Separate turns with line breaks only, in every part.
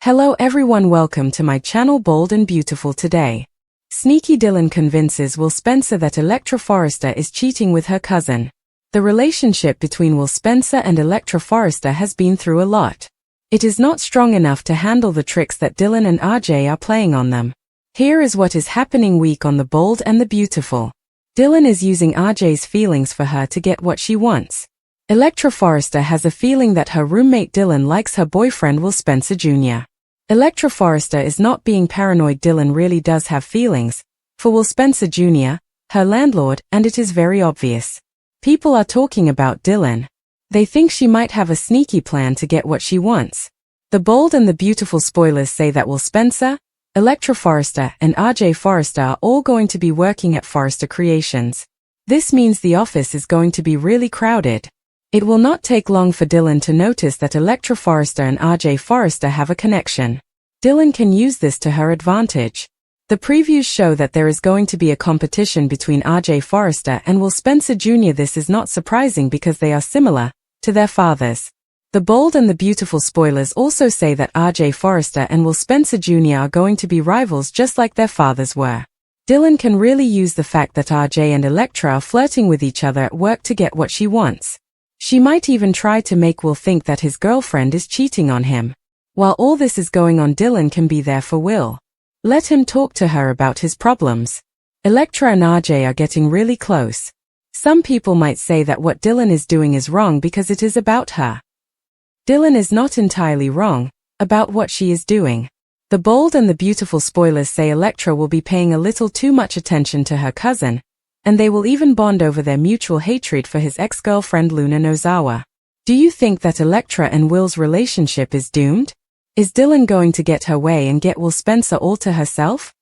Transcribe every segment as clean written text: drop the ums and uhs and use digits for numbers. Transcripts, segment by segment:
Hello everyone, welcome to my channel Bold and Beautiful. Today, sneaky Dylan convinces Will Spencer that Electra Forrester is cheating with her cousin. The relationship between Will Spencer and Electra Forrester has been through a lot. It is not strong enough to handle the tricks that Dylan and RJ are playing on them. Here is what is happening week on the Bold and the Beautiful. Dylan is using RJ's feelings for her to get what she wants. Electra Forrester has a feeling that her roommate Dylan likes her boyfriend Will Spencer Jr. Electra Forrester is not being paranoid. Dylan really does have feelings for Will Spencer Jr., her landlord, and it is very obvious. People are talking about Dylan. They think she might have a sneaky plan to get what she wants. The Bold and the Beautiful spoilers say that Will Spencer, Electra Forrester, and RJ Forrester are all going to be working at Forrester Creations. This means the office is going to be really crowded. It will not take long for Dylan to notice that Electra Forrester and RJ Forrester have a connection. Dylan can use this to her advantage. The previews show that there is going to be a competition between RJ Forrester and Will Spencer Jr. This is not surprising because they are similar to their fathers. The Bold and the Beautiful spoilers also say that RJ Forrester and Will Spencer Jr. are going to be rivals just like their fathers were. Dylan can really use the fact that RJ and Electra are flirting with each other at work to get what she wants. She might even try to make Will think that his girlfriend is cheating on him. While all this is going on, Dylan can be there for Will. Let him talk to her about his problems. Electra and RJ are getting really close. Some people might say that what Dylan is doing is wrong because it is about her. Dylan is not entirely wrong about what she is doing. The Bold and the Beautiful spoilers say Electra will be paying a little too much attention to her cousin, and they will even bond over their mutual hatred for his ex-girlfriend Luna Nozawa. Do you think that Electra and Will's relationship is doomed? Is Dylan going to get her way and get Will Spencer all to herself?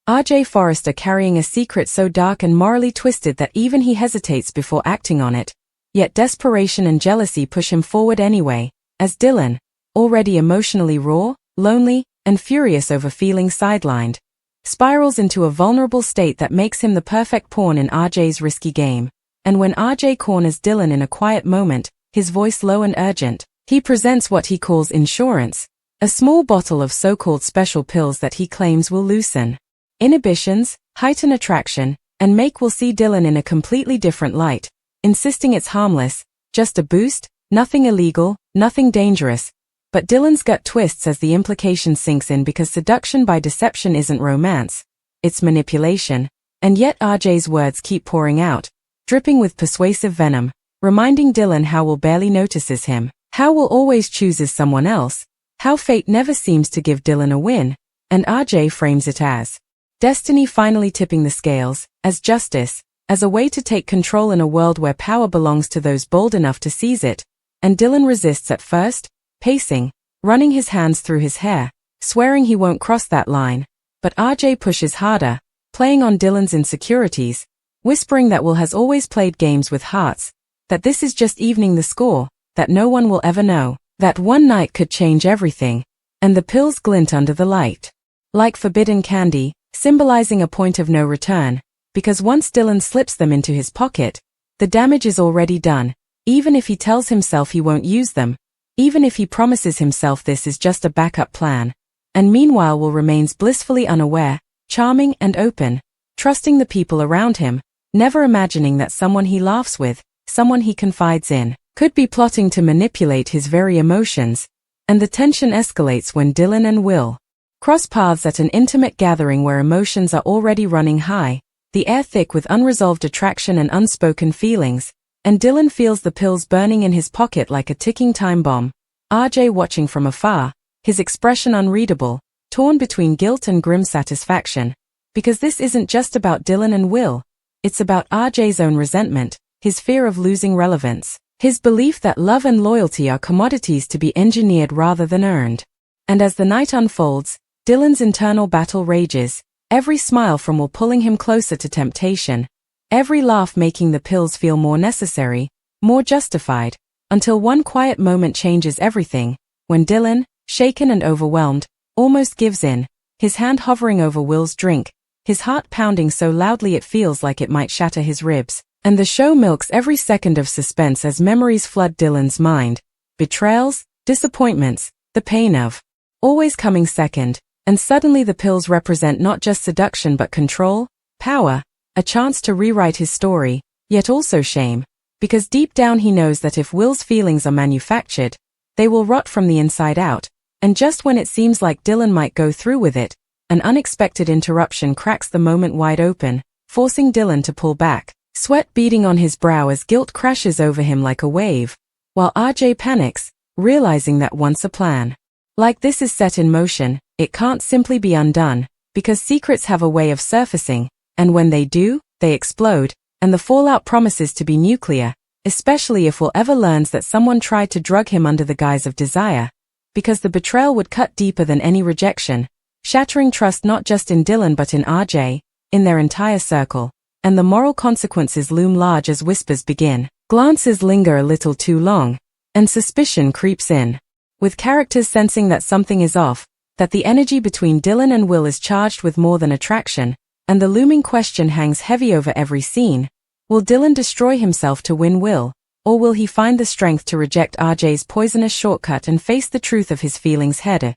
RJ Forrester carrying a secret so dark and morally twisted that even he hesitates before acting on it, yet desperation and jealousy push him forward anyway, as Dylan, already emotionally raw, lonely, and furious over feeling sidelined, spirals into a vulnerable state that makes him the perfect pawn in RJ's risky game. And when RJ corners Dylan in a quiet moment, his voice low and urgent, he presents what he calls insurance, a small bottle of so-called special pills that he claims will loosen inhibitions, heighten attraction, and make Will see Dylan in a completely different light, insisting it's harmless, just a boost, nothing illegal, nothing dangerous. But Dylan's gut twists as the implication sinks in because seduction by deception isn't romance, it's manipulation, and yet RJ's words keep pouring out, dripping with persuasive venom, reminding Dylan how Will barely notices him, how Will always chooses someone else, how fate never seems to give Dylan a win, and RJ frames it as destiny finally tipping the scales, as justice, as a way to take control in a world where power belongs to those bold enough to seize it, and Dylan resists at first, pacing, running his hands through his hair, swearing he won't cross that line, but RJ pushes harder, playing on Dylan's insecurities, whispering that Will has always played games with hearts, that this is just evening the score, that no one will ever know, that one night could change everything, and the pills glint under the light, like forbidden candy, symbolizing a point of no return, because once Dylan slips them into his pocket, the damage is already done, even if he tells himself he won't use them, even if he promises himself this is just a backup plan, and meanwhile Will remains blissfully unaware, charming and open, trusting the people around him, never imagining that someone he laughs with, someone he confides in, could be plotting to manipulate his very emotions, and the tension escalates when Dylan and Will cross paths at an intimate gathering where emotions are already running high, the air thick with unresolved attraction and unspoken feelings, and Dylan feels the pills burning in his pocket like a ticking time bomb. RJ watching from afar, his expression unreadable, torn between guilt and grim satisfaction, because this isn't just about Dylan and Will, it's about RJ's own resentment, his fear of losing relevance, his belief that love and loyalty are commodities to be engineered rather than earned. And as the night unfolds, Dylan's internal battle rages, every smile from Will pulling him closer to temptation, every laugh making the pills feel more necessary, more justified, until one quiet moment changes everything, when Dylan, shaken and overwhelmed, almost gives in, his hand hovering over Will's drink, his heart pounding so loudly it feels like it might shatter his ribs, and the show milks every second of suspense as memories flood Dylan's mind, betrayals, disappointments, the pain of always coming second, and suddenly the pills represent not just seduction but control, power, a chance to rewrite his story, yet also shame, because deep down he knows that if Will's feelings are manufactured, they will rot from the inside out, and just when it seems like Dylan might go through with it, an unexpected interruption cracks the moment wide open, forcing Dylan to pull back, sweat beading on his brow as guilt crashes over him like a wave, while RJ panics, realizing that once a plan like this is set in motion, it can't simply be undone, because secrets have a way of surfacing, and when they do, they explode, and the fallout promises to be nuclear, especially if Will ever learns that someone tried to drug him under the guise of desire, because the betrayal would cut deeper than any rejection, shattering trust not just in Dylan but in RJ, in their entire circle, and the moral consequences loom large as whispers begin. Glances linger a little too long, and suspicion creeps in, with characters sensing that something is off, that the energy between Dylan and Will is charged with more than attraction, and the looming question hangs heavy over every scene. Will Dylan destroy himself to win Will, or will he find the strength to reject RJ's poisonous shortcut and face the truth of his feelings head?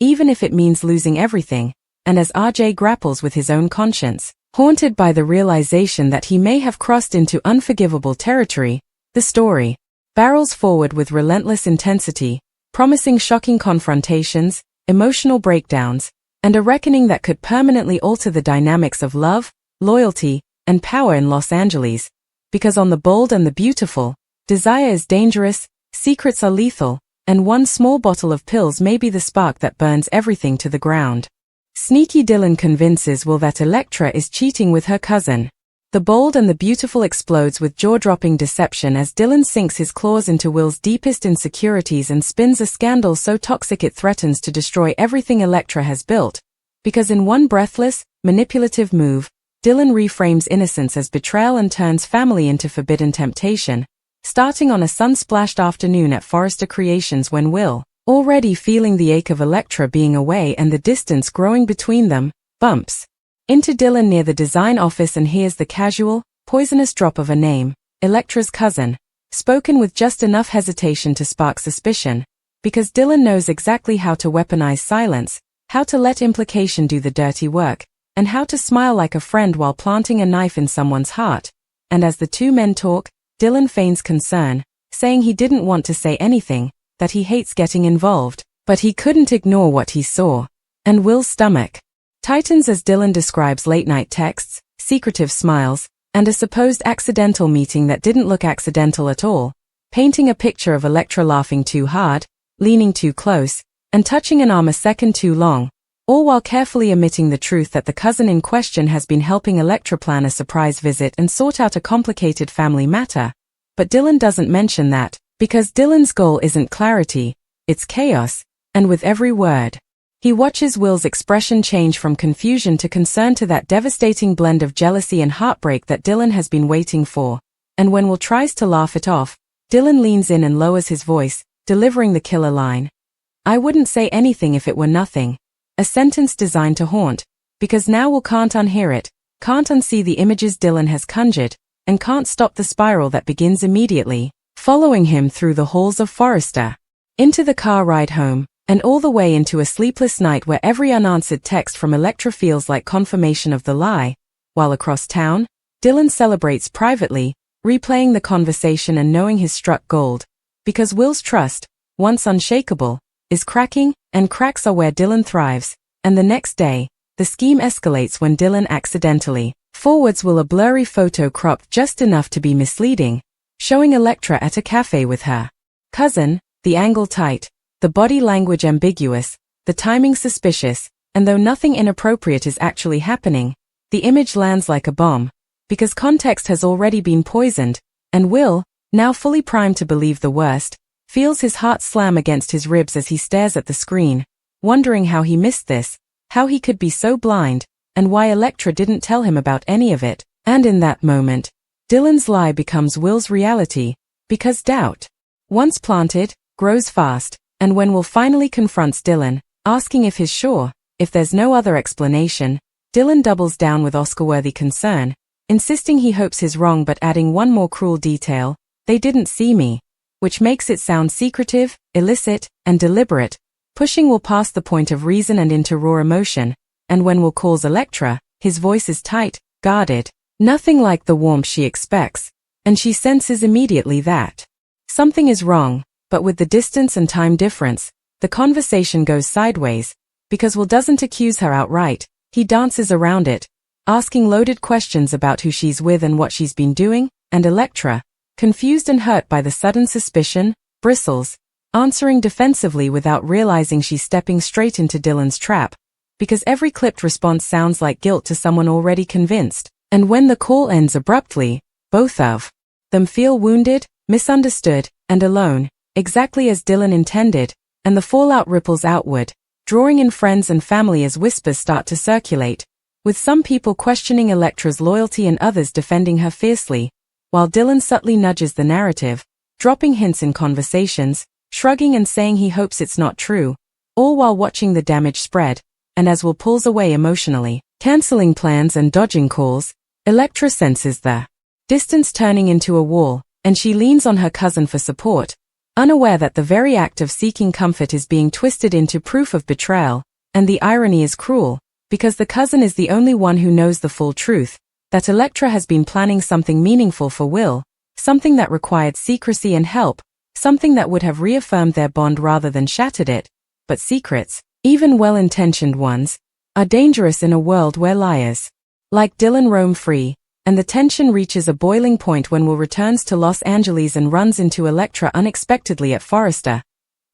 Even if it means losing everything, and as RJ grapples with his own conscience, haunted by the realization that he may have crossed into unforgivable territory, the story barrels forward with relentless intensity, promising shocking confrontations, emotional breakdowns, and a reckoning that could permanently alter the dynamics of love, loyalty, and power in Los Angeles. Because on The Bold and the Beautiful, desire is dangerous, secrets are lethal, and one small bottle of pills may be the spark that burns everything to the ground. Sneaky Dylan convinces Will that Elektra is cheating with her cousin. The Bold and the Beautiful explodes with jaw-dropping deception as Dylan sinks his claws into Will's deepest insecurities and spins a scandal so toxic it threatens to destroy everything Elektra has built. Because in one breathless, manipulative move, Dylan reframes innocence as betrayal and turns family into forbidden temptation, starting on a sun-splashed afternoon at Forrester Creations when Will, already feeling the ache of Elektra being away and the distance growing between them, bumps into Dylan near the design office and hears the casual, poisonous drop of a name, Elektra's cousin, spoken with just enough hesitation to spark suspicion, because Dylan knows exactly how to weaponize silence, how to let implication do the dirty work, and how to smile like a friend while planting a knife in someone's heart. And as the two men talk, Dylan feigns concern, saying he didn't want to say anything, that he hates getting involved, but he couldn't ignore what he saw. And Will's stomach tightens as Dylan describes late-night texts, secretive smiles, and a supposed accidental meeting that didn't look accidental at all, painting a picture of Elektra laughing too hard, leaning too close, and touching an arm a second too long, all while carefully omitting the truth that the cousin in question has been helping Elektra plan a surprise visit and sort out a complicated family matter. But Dylan doesn't mention that, because Dylan's goal isn't clarity, it's chaos, and with every word, he watches Will's expression change from confusion to concern to that devastating blend of jealousy and heartbreak that Dylan has been waiting for, and when Will tries to laugh it off, Dylan leans in and lowers his voice, delivering the killer line. "I wouldn't say anything if it were nothing." A sentence designed to haunt, because now Will can't unhear it, can't unsee the images Dylan has conjured, and can't stop the spiral that begins immediately, following him through the halls of Forrester, into the car ride home, and all the way into a sleepless night where every unanswered text from Elektra feels like confirmation of the lie, while across town, Dylan celebrates privately, replaying the conversation and knowing he's struck gold, because Will's trust, once unshakable, is cracking, and cracks are where Dylan thrives, and the next day, the scheme escalates when Dylan accidentally forwards Will a blurry photo cropped just enough to be misleading, showing Elektra at a cafe with her cousin, the angle tight, the body language ambiguous, the timing suspicious, and though nothing inappropriate is actually happening, the image lands like a bomb, because context has already been poisoned, and Will, now fully primed to believe the worst, feels his heart slam against his ribs as he stares at the screen, wondering how he missed this, how he could be so blind, and why Elektra didn't tell him about any of it. And in that moment, Dylan's lie becomes Will's reality, because doubt, once planted, grows fast, and when Will finally confronts Dylan, asking if he's sure, if there's no other explanation, Dylan doubles down with Oscar-worthy concern, insisting he hopes he's wrong but adding one more cruel detail, "They didn't see me," which makes it sound secretive, illicit, and deliberate, pushing Will past the point of reason and into raw emotion, and when Will calls Elektra, his voice is tight, guarded, nothing like the warmth she expects, and she senses immediately that something is wrong, but with the distance and time difference, the conversation goes sideways, because Will doesn't accuse her outright, he dances around it, asking loaded questions about who she's with and what she's been doing, and Elektra, confused and hurt by the sudden suspicion, bristles, answering defensively without realizing she's stepping straight into Dylan's trap, because every clipped response sounds like guilt to someone already convinced, and when the call ends abruptly, both of them feel wounded, misunderstood, and alone, exactly as Dylan intended, and the fallout ripples outward, drawing in friends and family as whispers start to circulate, with some people questioning Elektra's loyalty and others defending her fiercely, while Dylan subtly nudges the narrative, dropping hints in conversations, shrugging and saying he hopes it's not true, all while watching the damage spread, and as Will pulls away emotionally, canceling plans and dodging calls, Elektra senses the distance turning into a wall, and she leans on her cousin for support, unaware that the very act of seeking comfort is being twisted into proof of betrayal, and the irony is cruel, because the cousin is the only one who knows the full truth, that Elektra has been planning something meaningful for Will, something that required secrecy and help, something that would have reaffirmed their bond rather than shattered it, but secrets, even well-intentioned ones, are dangerous in a world where liars like Dylan roam free, and the tension reaches a boiling point when Will returns to Los Angeles and runs into Elektra unexpectedly at Forrester,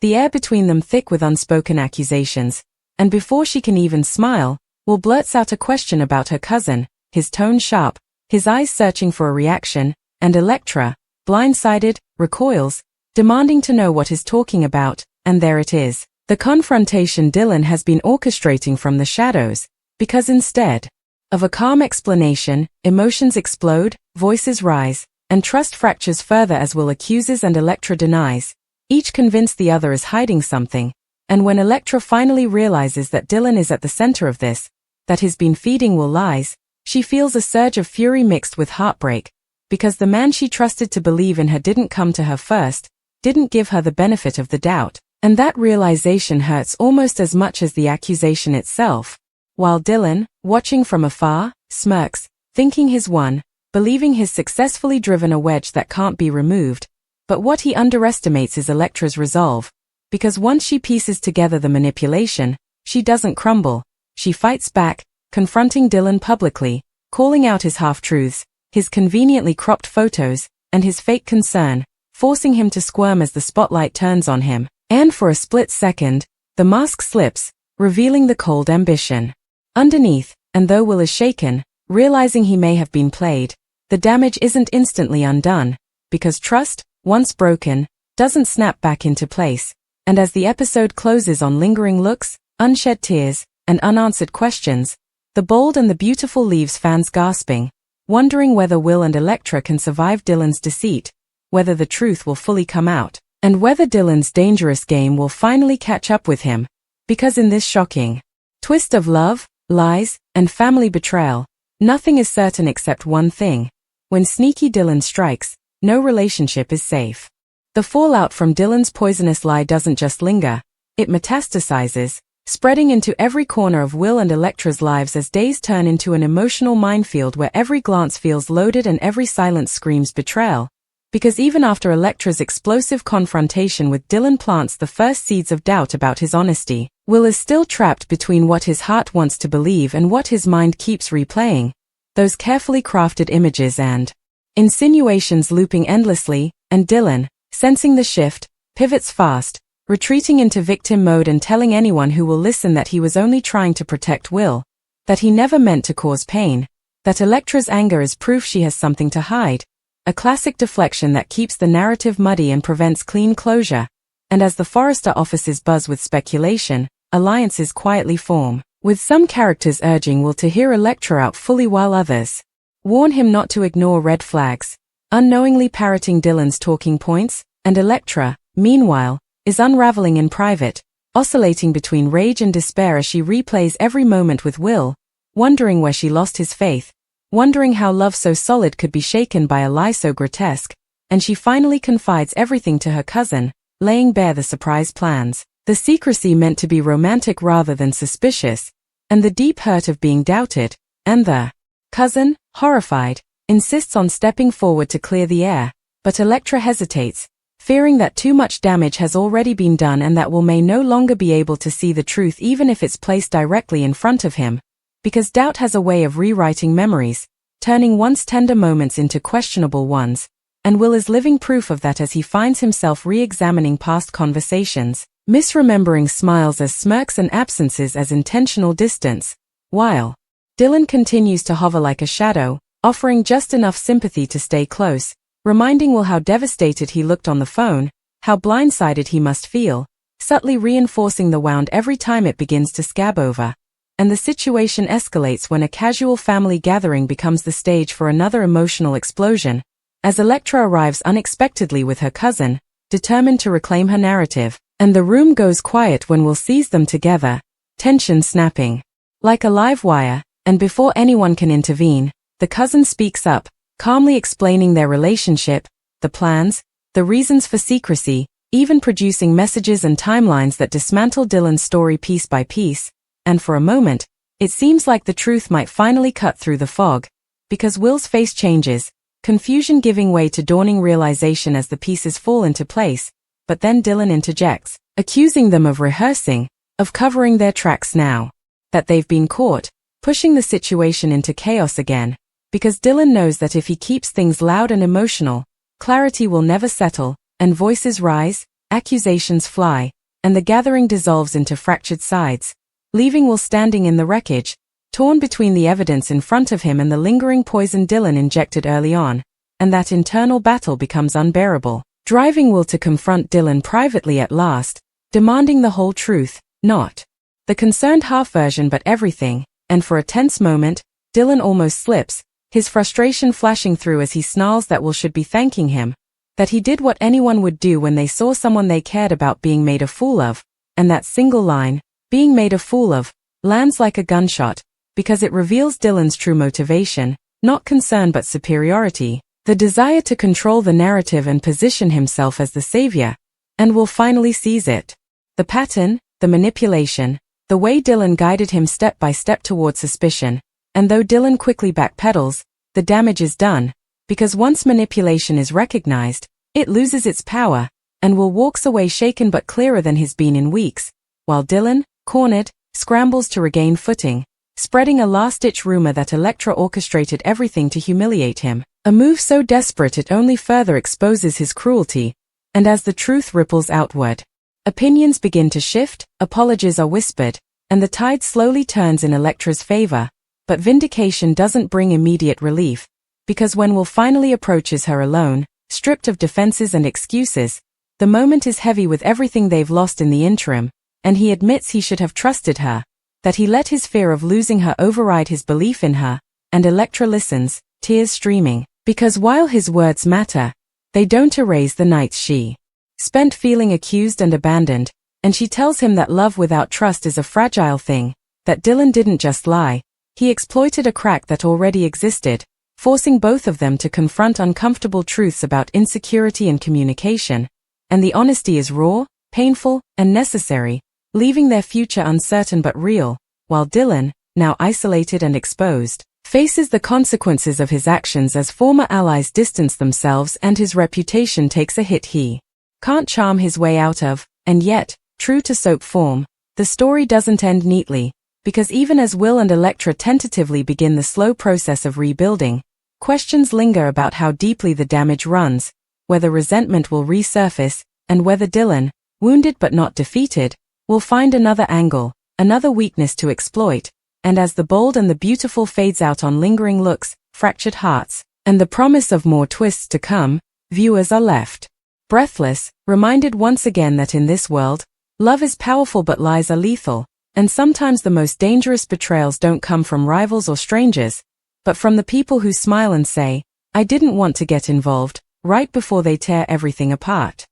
the air between them thick with unspoken accusations, and before she can even smile, Will blurts out a question about her cousin, his tone sharp, his eyes searching for a reaction, and Elektra, blindsided, recoils, demanding to know what he's talking about, and there it is, the confrontation Dylan has been orchestrating from the shadows, because instead of a calm explanation, emotions explode, voices rise, and trust fractures further as Will accuses and Elektra denies, each convinced the other is hiding something, and when Elektra finally realizes that Dylan is at the center of this, that he's been feeding Will lies, she feels a surge of fury mixed with heartbreak, because the man she trusted to believe in her didn't come to her first, didn't give her the benefit of the doubt, and that realization hurts almost as much as the accusation itself. While Dylan, watching from afar, smirks, thinking he's won, believing he's successfully driven a wedge that can't be removed, but what he underestimates is Elektra's resolve, because once she pieces together the manipulation, she doesn't crumble, she fights back, confronting Dylan publicly, calling out his half-truths, his conveniently cropped photos, and his fake concern, forcing him to squirm as the spotlight turns on him, and for a split second, the mask slips, revealing the cold ambition underneath, and though Will is shaken, realizing he may have been played, the damage isn't instantly undone, because trust, once broken, doesn't snap back into place, and as the episode closes on lingering looks, unshed tears, and unanswered questions, the bold and the beautiful leaves fans gasping, wondering whether Will and Elektra can survive Dylan's deceit, whether the truth will fully come out, and whether Dylan's dangerous game will finally catch up with him, because in this shocking twist of love, lies, and family betrayal, nothing is certain except one thing. When sneaky Dylan strikes, no relationship is safe. The fallout from Dylan's poisonous lie doesn't just linger, it metastasizes, spreading into every corner of Will and Elektra's lives as days turn into an emotional minefield where every glance feels loaded and every silence screams betrayal. Because even after Elektra's explosive confrontation with Dylan plants the first seeds of doubt about his honesty, Will is still trapped between what his heart wants to believe and what his mind keeps replaying, those carefully crafted images and insinuations looping endlessly, and Dylan, sensing the shift, pivots fast, retreating into victim mode and telling anyone who will listen that he was only trying to protect Will, that he never meant to cause pain, that Elektra's anger is proof she has something to hide, a classic deflection that keeps the narrative muddy and prevents clean closure. And as the Forrester offices buzz with speculation, alliances quietly form, with some characters urging Will to hear Elektra out fully while others warn him not to ignore red flags, unknowingly parroting Dylan's talking points, and Elektra, meanwhile, is unraveling in private, oscillating between rage and despair as she replays every moment with Will, wondering where she lost his faith, wondering how love so solid could be shaken by a lie so grotesque, and she finally confides everything to her cousin, laying bare the surprise plans The secrecy meant to be romantic rather than suspicious, and the deep hurt of being doubted, and the cousin, horrified, insists on stepping forward to clear the air, but Elektra hesitates, fearing that too much damage has already been done and that Will may no longer be able to see the truth even if it's placed directly in front of him, because doubt has a way of rewriting memories, turning once tender moments into questionable ones, and Will is living proof of that as he finds himself re-examining past conversations, misremembering smiles as smirks and absences as intentional distance, while Dylan continues to hover like a shadow, offering just enough sympathy to stay close, reminding Will how devastated he looked on the phone, how blindsided he must feel, subtly reinforcing the wound every time it begins to scab over. And the situation escalates when a casual family gathering becomes the stage for another emotional explosion, as Elektra arrives unexpectedly with her cousin, determined to reclaim her narrative, and the room goes quiet when Will sees them together, tension snapping like a live wire, and before anyone can intervene, the cousin speaks up, calmly explaining their relationship, the plans, the reasons for secrecy, even producing messages and timelines that dismantle Dylan's story piece by piece. And for a moment, it seems like the truth might finally cut through the fog, because Will's face changes, confusion giving way to dawning realization as the pieces fall into place, but then Dylan interjects, accusing them of rehearsing, of covering their tracks now, that they've been caught, pushing the situation into chaos again, because Dylan knows that if he keeps things loud and emotional, clarity will never settle, and voices rise, accusations fly, and the gathering dissolves into fractured sides, leaving Will standing in the wreckage, torn between the evidence in front of him and the lingering poison Dylan injected early on, and that internal battle becomes unbearable, driving Will to confront Dylan privately at last, demanding the whole truth, not the concerned half version but everything, and for a tense moment, Dylan almost slips, his frustration flashing through as he snarls that Will should be thanking him, that he did what anyone would do when they saw someone they cared about being made a fool of, and that single line, being made a fool of, lands like a gunshot, because it reveals Dylan's true motivation, not concern but superiority, the desire to control the narrative and position himself as the savior, and Will finally sees it. The pattern, the manipulation, the way Dylan guided him step by step toward suspicion, and though Dylan quickly backpedals, the damage is done, because once manipulation is recognized, it loses its power, and Will walks away shaken but clearer than he's been in weeks, while Dylan, cornered, scrambles to regain footing, spreading a last-ditch rumor that Elektra orchestrated everything to humiliate him, a move so desperate it only further exposes his cruelty, and as the truth ripples outward, opinions begin to shift, apologies are whispered, and the tide slowly turns in Elektra's favor, but vindication doesn't bring immediate relief, because when Will finally approaches her alone, stripped of defenses and excuses, the moment is heavy with everything they've lost in the interim, and he admits he should have trusted her, that he let his fear of losing her override his belief in her, and Elektra listens, tears streaming, because while his words matter, they don't erase the nights she spent feeling accused and abandoned, and she tells him that love without trust is a fragile thing, that Dylan didn't just lie, he exploited a crack that already existed, forcing both of them to confront uncomfortable truths about insecurity and communication, and the honesty is raw, painful, and necessary, leaving their future uncertain but real, while Dylan, now isolated and exposed, faces the consequences of his actions as former allies distance themselves and his reputation takes a hit he can't charm his way out of, and yet, true to soap form, the story doesn't end neatly, because even as Will and Elektra tentatively begin the slow process of rebuilding, questions linger about how deeply the damage runs, whether resentment will resurface, and whether Dylan, wounded but not defeated, will find another angle, another weakness to exploit, and as the bold and the beautiful fades out on lingering looks, fractured hearts, and the promise of more twists to come, viewers are left breathless, reminded once again that in this world, love is powerful but lies are lethal, and sometimes the most dangerous betrayals don't come from rivals or strangers, but from the people who smile and say, I didn't want to get involved, right before they tear everything apart.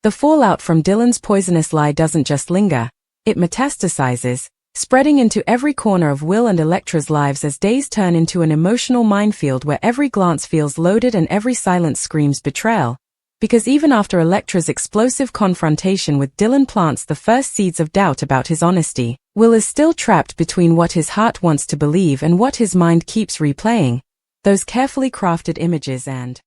The fallout from Dylan's poisonous lie doesn't just linger, it metastasizes, spreading into every corner of Will and Elektra's lives as days turn into an emotional minefield where every glance feels loaded and every silence screams betrayal, Because even after Elektra's explosive confrontation with Dylan plants the first seeds of doubt about his honesty, Will is still trapped between what his heart wants to believe and what his mind keeps replaying, those carefully crafted images and